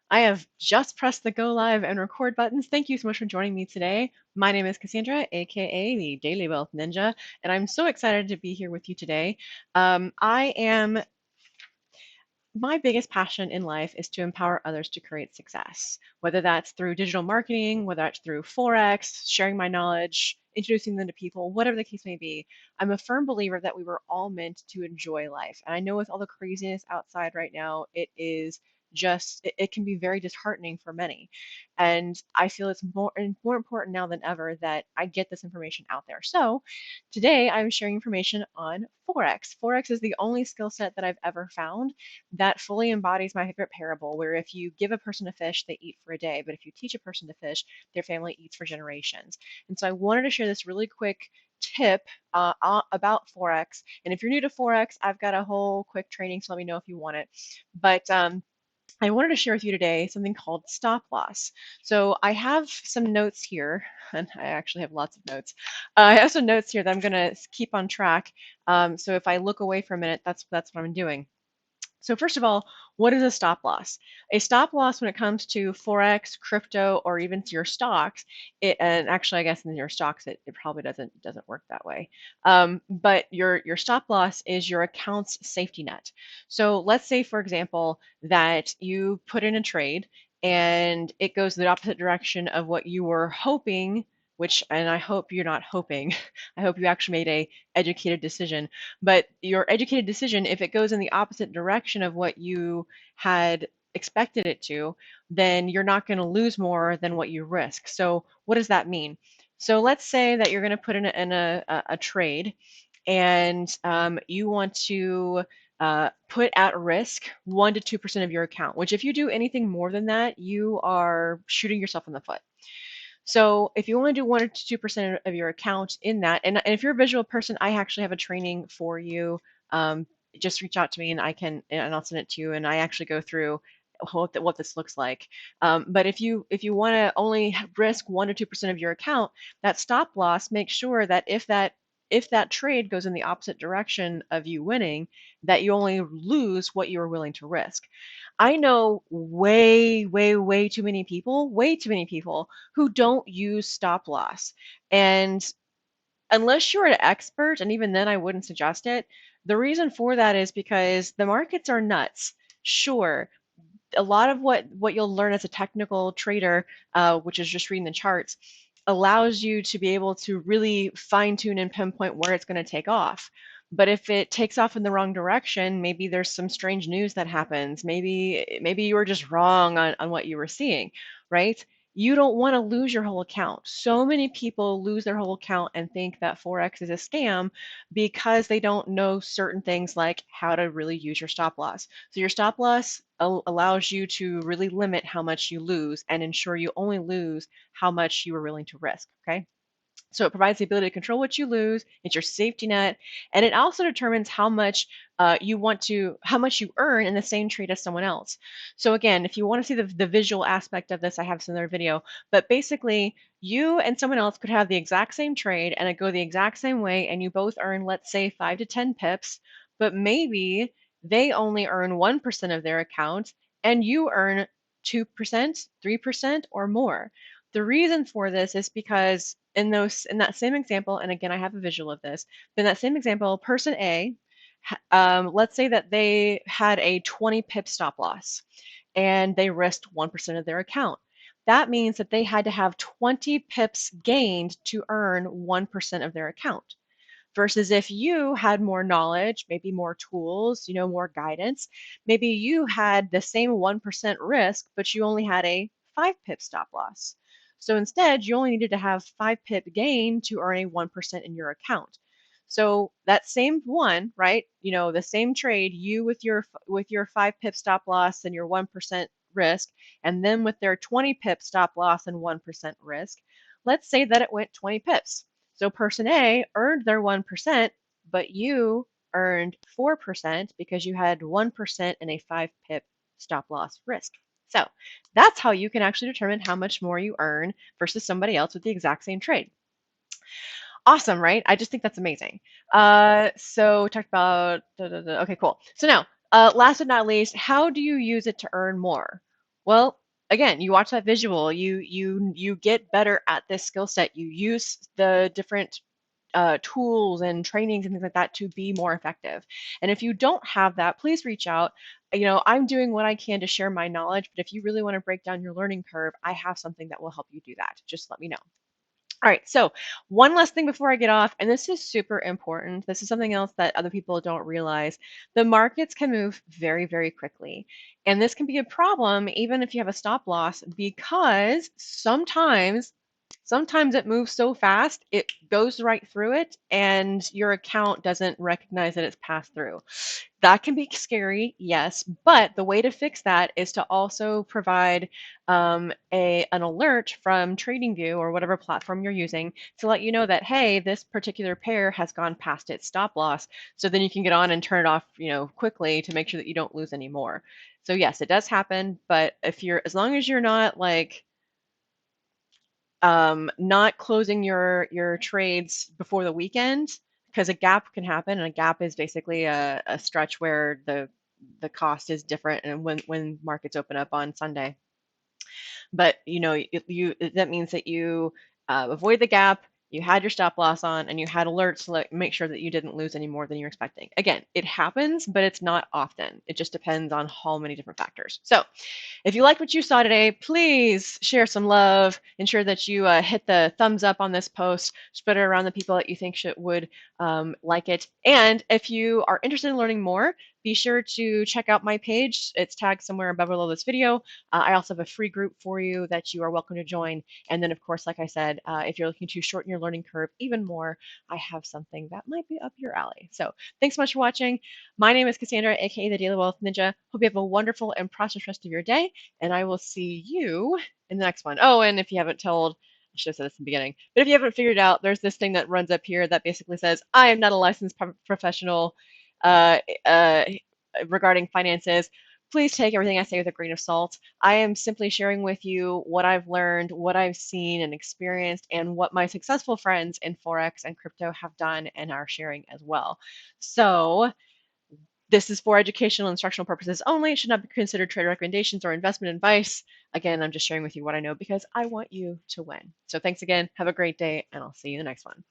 I have just pressed the go live and record buttons. Thank you so much for joining me today. My name is Cassandra, aka the Daily Wealth Ninja, and I'm so excited to be here with you today. I am My biggest passion in life is to empower others to create success, whether that's through digital marketing, whether that's through Forex, sharing my knowledge, introducing them to people, whatever the case may be. I'm a firm believer that we were all meant to enjoy life. And I know with all the craziness outside right now, it can be very disheartening for many. And I feel it's more important now than ever that I get this information out there. So today I'm sharing information on Forex. Forex is the only skill set that I've ever found that fully embodies my favorite parable, where if you give a person a fish, they eat for a day, but if you teach a person to fish, their family eats for generations. And so I wanted to share this really quick tip about Forex. And if you're new to Forex, I've got a whole quick training, so let me know if you want it. But I wanted to share with you today something called stop loss. So I have some notes here, and I actually have lots of notes. I have some notes here that I'm going to keep on track. So if I look away for a minute, that's what I'm doing. So first of all, what is a stop loss? A stop loss when it comes to Forex, crypto, or even to your stocks, and actually I guess in your stocks it probably doesn't work that way. But your stop loss is your account's safety net. So let's say, for example, that you put in a trade and it goes the opposite direction of what you were hoping, and I hope you're not hoping. I hope you actually made a educated decision, but your educated decision, if it goes in the opposite direction of what you had expected it to, then you're not going to lose more than what you risk. So what does that mean? So let's say that you're going to put in a trade, and you want to put at risk 1 to 2% of your account, which if you do anything more than that, you are shooting yourself in the foot. So if you want to do 1 to 2% of your account in that, and if you're a visual person, I actually have a training for you. Just reach out to me and I'll send it to you. And I actually go through what this looks like. But if you want to only risk 1 to 2% of your account, that stop loss, make sure that if that trade goes in the opposite direction of you winning, that you only lose what you are willing to risk. I know way too many people who don't use stop loss. And unless you're an expert, and even then I wouldn't suggest it, the reason for that is because the markets are nuts. Sure, a lot of what you'll learn as a technical trader, which is just reading the charts, allows you to be able to really fine tune and pinpoint where it's going to take off. But if it takes off in the wrong direction, maybe there's some strange news that happens. Maybe you were just wrong on what you were seeing, right? You don't want to lose your whole account. So many people lose their whole account and think that Forex is a scam because they don't know certain things like how to really use your stop loss. So your stop loss allows you to really limit how much you lose and ensure you only lose how much you are willing to risk. Okay. So it provides the ability to control what you lose. It's your safety net, and it also determines how much you earn in the same trade as someone else. So again, if you want to see the visual aspect of this, I have some other video. But basically, you and someone else could have the exact same trade and it go the exact same way, and you both earn, let's say, 5 to 10 pips, but maybe they only earn 1% of their account, and you earn 2%, 3%, or more. The reason for this is because in that same example, and again I have a visual of this, but in that same example, person A, let's say that they had a 20 pip stop loss and they risked 1% of their account. That means that they had to have 20 pips gained to earn 1% of their account. Versus if you had more knowledge, maybe more tools, more guidance, maybe you had the same 1% risk, but you only had a 5 pip stop loss. So instead, you only needed to have 5 pip gain to earn a 1% in your account. So that same one, right? The same trade, you with your 5 pip stop loss and your 1% risk, and then with their 20 pip stop loss and 1% risk, let's say that it went 20 pips. So person A earned their 1%, but you earned 4% because you had 1% in a 5 pip stop loss risk. So that's how you can actually determine how much more you earn versus somebody else with the exact same trade. Awesome, right? I just think that's amazing. So we talked about, okay, cool. So now, last but not least, how do you use it to earn more? Well, again, you watch that visual, you get better at this skill set. You use the different tools and trainings and things like that to be more effective. And if you don't have that, please reach out. I'm doing what I can to share my knowledge, but if you really want to break down your learning curve, I have something that will help you do that. Just let me know. All right, so one last thing before I get off, and this is super important. This is something else that other people don't realize. The markets can move very, very quickly. And this can be a problem even if you have a stop loss because sometimes it moves so fast, it goes right through it and your account doesn't recognize that it's passed through. That can be scary, yes, but the way to fix that is to also provide an alert from TradingView or whatever platform you're using to let you know that, hey, this particular pair has gone past its stop loss. So then you can get on and turn it off, quickly to make sure that you don't lose any more. So yes, it does happen, but as long as you're not like not closing your trades before the weekend, because a gap can happen, and a gap is basically a stretch where the cost is different and when markets open up on Sunday. But that means that you avoid the gap, you had your stop loss on, and you had alerts to make sure that you didn't lose any more than you're expecting. Again, it happens, but it's not often. It just depends on how many different factors. So if you like what you saw today, please share some love. Ensure that you hit the thumbs up on this post, spread it around the people that you think would like it. And if you are interested in learning more, be sure to check out my page. It's tagged somewhere above below this video. I also have a free group for you that you are welcome to join. And then, of course, like I said, if you're looking to shorten your learning curve even more, I have something that might be up your alley. So thanks so much for watching. My name is Cassandra, aka the Daily Wealth Ninja. Hope you have a wonderful and prosperous rest of your day, and I will see you in the next one. Oh, and if you haven't told, I should have said this in the beginning, but if you haven't figured it out, there's this thing that runs up here that basically says, I am not a licensed professional uh, uh, regarding finances. Please take everything I say with a grain of salt. I am simply sharing with you what I've learned, what I've seen and experienced, and what my successful friends in Forex and crypto have done and are sharing as well. So, this is for educational and instructional purposes only. It should not be considered trade recommendations or investment advice. Again, I'm just sharing with you what I know because I want you to win. So thanks again. Have a great day, and I'll see you in the next one.